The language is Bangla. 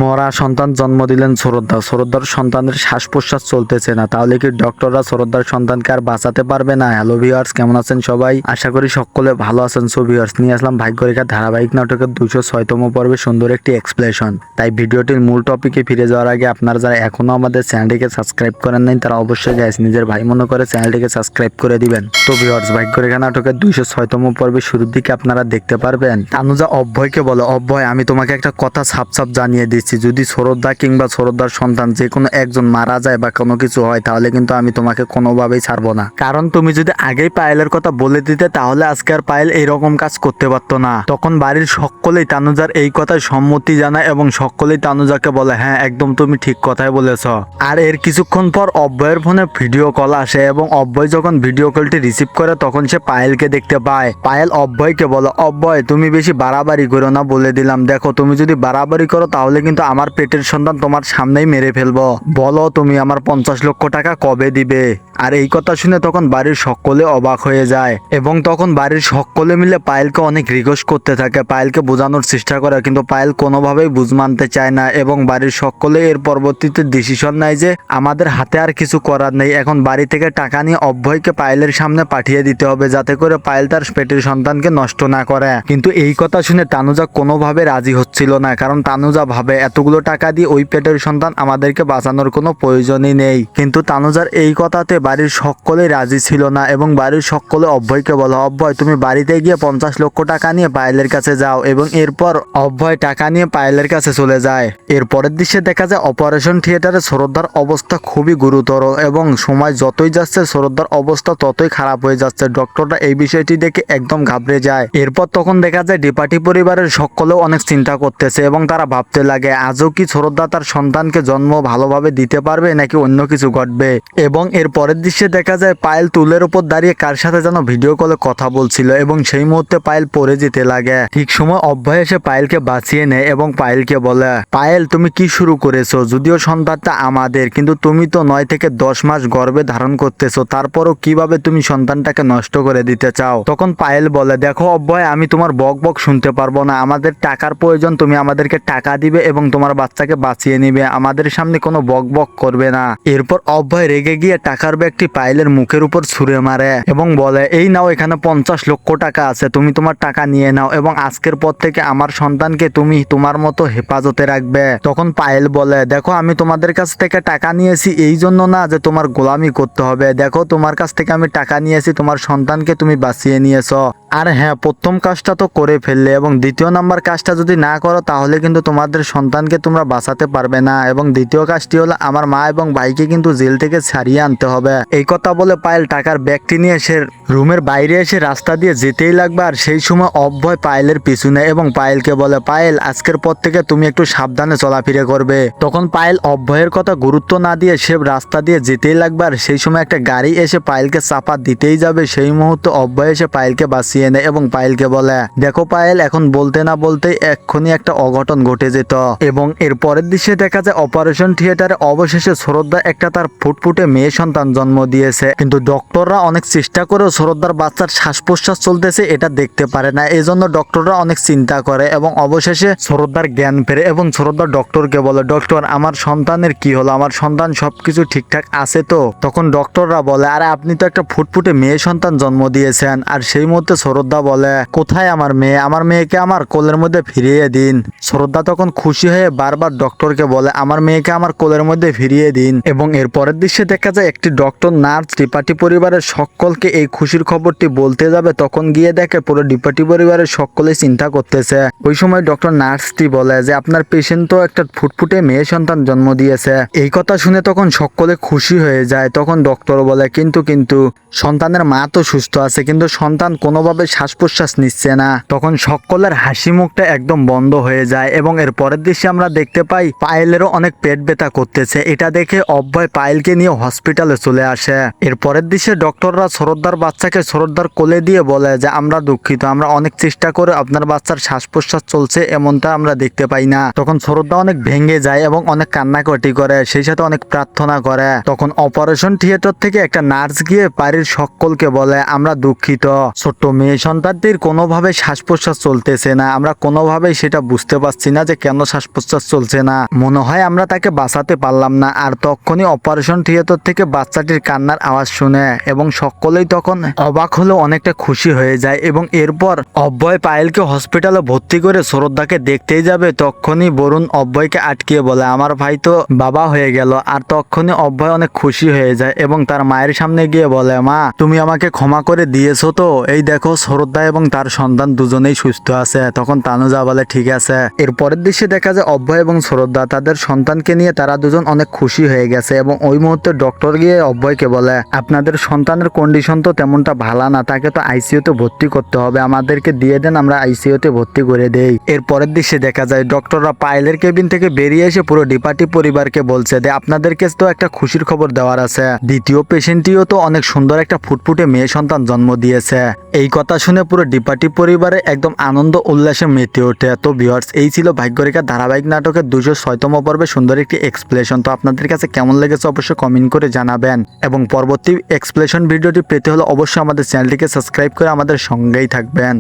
মরা সন্তান জন্ম দিলেন শ্রদ্ধার সন্তানের শ্বাস প্রশ্বাস চলতেছে না, তাহলে কি ডক্টররা শ্রদ্ধার সন্তানকে আর বাঁচাতে পারবে না? হ্যালো ভিউয়ার্স, কেমন আছেন সবাই? আশা করি সকলে ভালো আছেন। সো ভিউয়ার্স, নিয়ে আসলাম ভাগ্যরেখা ধারাবাহিক নাটকের 206তম পর্বে সুন্দর একটি এক্সপ্লেনেশন। তাই ভিডিওটির মূল টপিকে ফিরে যাওয়ার আগে আপনারা যারা এখনো আমাদের চ্যানেলটিকে সাবস্ক্রাইব করেন নাই তারা অবশ্যই গাইস নিজের ভাই মনে করে চ্যানেলটিকে সাবস্ক্রাইব করে দিবেন। তো ভিউয়ার্স, ভাগ্যরেখা নাটকের 206তম পর্বে শুরুর দিকে আপনারা দেখতে পারবেন তানুজা অভয়কে বলে, অভয় আমি তোমাকে একটা কথা সাপ জানিয়ে দিচ্ছি, যদি শ্রদ্ধা কিংবা শ্রদ্ধার সন্তান যে কোনো একজন মারা যায় বা কোনো কিছু হয় তাহলে কিন্তু আমি তোমাকে কোনোভাবেই ছাড়বো না। কারণ তুমি যদি আগেই পায়েলের কথা বলে দিতে তাহলে আজকে আর পায়েল এইরকম কাজ করতে পারতো না। তখন বাড়ির সকলেই তানুজার এই কথায় সম্মতি জানায় এবং সকলেই তানুজাকে বলে, হ্যাঁ একদম তুমি ঠিক কথাই বলেছ। আর এর কিছুক্ষণ পর অভয়ের ফোনে ভিডিও কল আসে এবং অভয় যখন ভিডিও কলটি রিসিভ করে তখন সে পায়েলকে দেখতে পায়। পায়েল অভয়কে বলে, অভয় তুমি বেশি বাড়াবাড়ি করো না, বলে দিলাম। দেখো তুমি যদি বাড়াবাড়ি করো তাহলে কিন্তু আমার পেটের সন্তান তোমার সামনেই মেরে ফেলবো। বলো তুমি আমার 50 লক্ষ টাকা কবে দিবে? আর এই কথা শুনে তখন বাড়ির সকলে অবাক হয়ে যায় এবং তখন বাড়ির সকলে মিলে পায়েলকে অনেক রিকোয়েস্ট করতে থাকে, পায়েলকে বোঝানোর চেষ্টা করে, কিন্তু পায়েল কোনোভাবেই বুঝ মানতে চায় না এবং বাড়ির সকলে এর পরবর্তীতে ডিসিশন নেয় যে আমাদের হাতে আর কিছু করার নেই, এখন বাড়ি থেকে টাকা নিয়ে অভয়কে পায়েলের সামনে পাঠিয়ে দিতে হবে যাতে করে পায়েল তার পেটের সন্তানকে নষ্ট না করে। কিন্তু এই কথা শুনে তানুজা কোনোভাবে রাজি হচ্ছিল না, কারণ তানুজা ভাবে এতগুলো টাকা দিয়ে ওই পেটের সন্তান আমাদেরকে বাঁচানোর কোনো প্রয়োজনই নেই। কিন্তু তানুজার এই কথাতে বাড়ির সকলেই রাজি ছিল না এবং বাড়ির সকলে অভয়কে বলে, অভয় তুমি বাড়িতে গিয়ে 50 লক্ষ টাকা নিয়ে পায়েলের কাছে যাও। এবং এরপর অভয় টাকা নিয়ে পায়েলের কাছে চলে যায়। এর পরের দৃশ্যে দেখা যায় অপারেশন থিয়েটারে শ্রদ্ধার অবস্থা খুবই গুরুতর এবং সময় যতই যাচ্ছে শ্রদ্ধার অবস্থা ততই খারাপ হয়ে যাচ্ছে। ডক্টররা এই বিষয়টি দেখে একদম ঘাবড়ে যায়। এরপর তখন দেখা যায় ডিপাটি পরিবারের সকলেও অনেক চিন্তা করতেছে এবং তারা ভাবতে লাগে আজও কি শ্রদ্ধা তার সন্তানকে জন্ম ভালোভাবে দিতে পারবে নাকি অন্য কিছু ঘটবে। এবং এর পরের দৃশ্যে দেখা যায় পায়েল টুলের উপর দাঁড়িয়ে কার সাথে যেন ভিডিও কলে কথা বলছিল এবং সেই মুহূর্তে পায়েল পড়ে যেতে লাগে। ঠিক সময় অভয় এসে পায়েলকে বাঁচিয়ে নেয় এবং পায়েলকে বলে, পায়েল তুমি কি শুরু করেছো? যদিও সন্তানটা আমাদের, কিন্তু তুমি তো 9 থেকে 10 মাস গর্ভে ধারণ করতেছো, তারপরও কিভাবে তুমি সন্তানটাকে নষ্ট করে দিতে চাও? তখন পায়েল বলে, দেখো অভয় আমি তোমার বক বক শুনতে পারবো না, আমাদের টাকার প্রয়োজন, তুমি আমাদেরকে টাকা দিবে এবং তোমার বাচ্চাকে বাঁচিয়ে নিবে, আমাদের সামনে কোনো বক বক করবে না। এরপর অভয় রেগে গিয়ে টাকার ব্যাগটি পায়েলের মুখের উপর ছুঁড়ে মারে এবং বলে, এই নাও এখানে 50 লক্ষ টাকা আছে, তুমি তোমার টাকা নিয়ে নাও এবং আজকের পর থেকে আমার সন্তানকে তুমি তোমার মতো হেফাজতে রাখবে। তখন পায়েল বলে, দেখো আমি তোমাদের কাছ থেকে টাকা নিয়েছি এই জন্য না যে তোমার গোলামি করতে হবে, দেখো তোমার কাছ থেকে আমি টাকা নিয়েছি তোমার সন্তানকে তুমি বাঁচিয়ে নিয়েছো। আর হ্যাঁ, প্রথম কাজটা তো করে ফেললে এবং দ্বিতীয় নাম্বার কাজটা যদি না করো তাহলে কিন্তু তোমাদের সন্তানকে তোমরা বাঁচাতে পারবে না। এবং দ্বিতীয় কাজটি হলো আমার মা এবং ভাইকে কিন্তু জেল থেকে ছাড়িয়ে আনতে হবে। এই কথা বলে পায়েল টাকার ব্যাগটি নিয়ে সে রুমের বাইরে এসে রাস্তা দিয়ে যেতেই লাগবে। আর সেই সময় অভয় পায়েলের পিছনে এবং পায়েলকে বলে, পায়েল আজকের পর থেকে তুমি একটু সাবধানে চলাফেরা করবে। তখন পায়েল অভয়ের কথা গুরুত্ব না দিয়ে সে রাস্তা দিয়ে যেতেই লাগবে। আর সেই সময় একটা গাড়ি এসে পায়েলকে চাপা দিতেই যাবে, সেই মুহূর্তে অভয় এসে পায়েলকে বাঁচিয়ে নেয় এবং পায়েলকে বলে, দেখো পায়েল এখন বলতে না বলতেই এক্ষুনি একটা অঘটন ঘটে যেত। এবং এর পরের দৃশ্যে দেখা যায় অপারেশন থিয়েটারে অবশেষে শ্রদ্ধা একটা তার ফুটফুটে মেয়ে সন্তান জন্ম দিয়েছে, কিন্তু ডক্টররা অনেক চেষ্টা করেও শ্রদ্ধার বাচ্চার শ্বাস প্রশ্বাস চলতেছে এটা দেখতে পারে না। এই জন্য ডক্টররা অনেক চিন্তা করে এবং অবশেষে শ্রদ্ধার জ্ঞান ফেরে এবং শ্রদ্ধা ডক্টরকে বলে, ডক্টর আমার সন্তানের কি হলো, আমার সন্তান সবকিছু ঠিকঠাক আছে তো? তখন ডক্টররা বলে, আরে আপনি তো একটা ফুটফুটে মেয়ে সন্তান জন্ম দিয়েছেন। আর সেই মুহূর্তে শ্রদ্ধা বলে, কোথায় আমার মেয়ে, আমার মেয়েকে আমার কোলের মধ্যে ফিরিয়ে দিন। শ্রদ্ধা তখন খুশি হয়ে বারবার ডক্টরকে বলে, আমার মেয়েকে আমার কোলের মধ্যে ফিরিয়ে দিন। এবং এর পরের দৃশ্যে দেখা যায় একটি ডক্টর নার্স ডিপাটি পরিবারের সকলকে এই খুশির খবরটি বলতে যাবে, তখন গিয়ে দেখে পুরো ডিপাটি পরিবারের সকলে চিন্তা করতেছে। ওই সময় ডক্টর নার্সটি বলে যে আপনার পেশেন্ট তো একটা ফুটফুটে মেয়ে সন্তান জন্ম দিয়েছে। এই কথা শুনে তখন সকলে খুশি হয়ে যায়। তখন ডক্টর বলে, কিন্তু সন্তানের মা তো সুস্থ আছে, কিন্তু সন্তান কোনোভাবে শ্বাস প্রশ্বাস নিচ্ছে না। তখন সকলের হাসি মুখটা একদম বন্ধ হয়ে যায় এবং এর পরের দৃশ্যে আমরা দেখতে পাই পায়েলেরও অনেক পেট ব্যথা করতেছে। এটা দেখে অভয় পায়েলকে নিয়ে হসপিটালে চলে আসে। এর পরের দৃশ্যে ডক্টররা শ্রদ্ধার বাচ্চাকে শ্রদ্ধার কোলে দিয়ে বলে যে আমরা দুঃখিত, আমরা অনেক চেষ্টা করে আপনার বাচ্চার শ্বাস প্রশ্বাস চলছে এমনটা আমরা দেখতে পাই না। তখন শ্রদ্ধা অনেক ভেঙে যায় এবং অনেক কান্নাকাটি করে, সেই সাথে অনেক প্রার্থনা করে। তখন অপারেশন থিয়েটার থেকে একটা নার্স গিয়ে বাড়ির সকলকে বলে, আমরা দুঃখিত, ছোট্ট মেয়ে সন্তানটির কোনোভাবে শ্বাস প্রশ্বাস চলতেছে না, আমরা কোনোভাবেই সেটা বুঝতে পারছি না যে কেন শ্বাস শ্বাস প্রশ্বাস চলছে না, মনে হয় আমরা তাকে বাঁচাতে পারলাম না। আর তখনই অপারেশন থিয়েটার থেকে বাচ্চাটির কান্নার আওয়াজ শুনে এবং সকলেই তখন অবাক হলেও অনেকটা খুশি হয়ে যায়। এবং এরপর অব্যয় পায়েলকে হসপিটালে ভর্তি করে সরোদ্দাকে দেখতেই যাবে, তখনই বরুণ অব্যয়কে আটকিয়ে বলে আমার ভাই তো বাবা হয়ে গেল। আর তখনই অব্যয় অনেক খুশি হয়ে যায় এবং তার মায়ের সামনে গিয়ে বলে মা তুমি আমাকে ক্ষমা করে দিয়েছো তো, এই দেখো সরোদ্দা এবং তার সন্তান দুজনেই সুস্থ আছে। তখন তানুজা বলে ঠিক আছে। এর পরের দৃশ্যে দেখা যায় অব্যয় এবং সরোদ্দা তাদের সন্তানকে নিয়ে তারা দুজন অনেক খুশি হয়ে গেছে এবং ওই মুহূর্তে ডক্টর গিয়ে অব্যয়কে বলে আপনাদের সন্তানের কন্ডিশন তো তেমনটা ভালো না, তাকে তো আইসিইউতে ভর্তি করতে হবে, আমাদেরকে দিয়ে দেন আমরা আইসিইউতে ভর্তি করে দেই। এর পরের দৃশ্যে দেখা যায় ডক্টররা পায়েলের কেবিন থেকে বেরিয়ে এসে পুরো ডিপার্টি পরিবারকে বলছে যে আপনাদেরকে তো একটা খুশির খবর দেওয়ার আছে, দ্বিতীয় পেশেন্টটিও তো অনেক সুন্দর একটা ফুটফুটে মেয়ে সন্তান জন্ম দিয়েছে। এই কথা শুনে পুরো ডিপার্টি পরিবারে একদম আনন্দ উল্লাসে মেতে ওঠে। তো ভিউয়ার্স, এই ছিল ভাগ্যরেখা ধারাবাহিক নাটকের 206তম পর্বে সুন্দর একটি এক্সপ্লেশন। তো আপনাদের কাছে কেমন লেগেছে অবশ্যই কমেন্ট করে জানাবেন এবং পরবর্তী এক্সপ্লেশন ভিডিওটি পেতে হলে অবশ্যই আমাদের চ্যানেলটিকে সাবস্ক্রাইব করে আমাদের সঙ্গেই থাকবেন।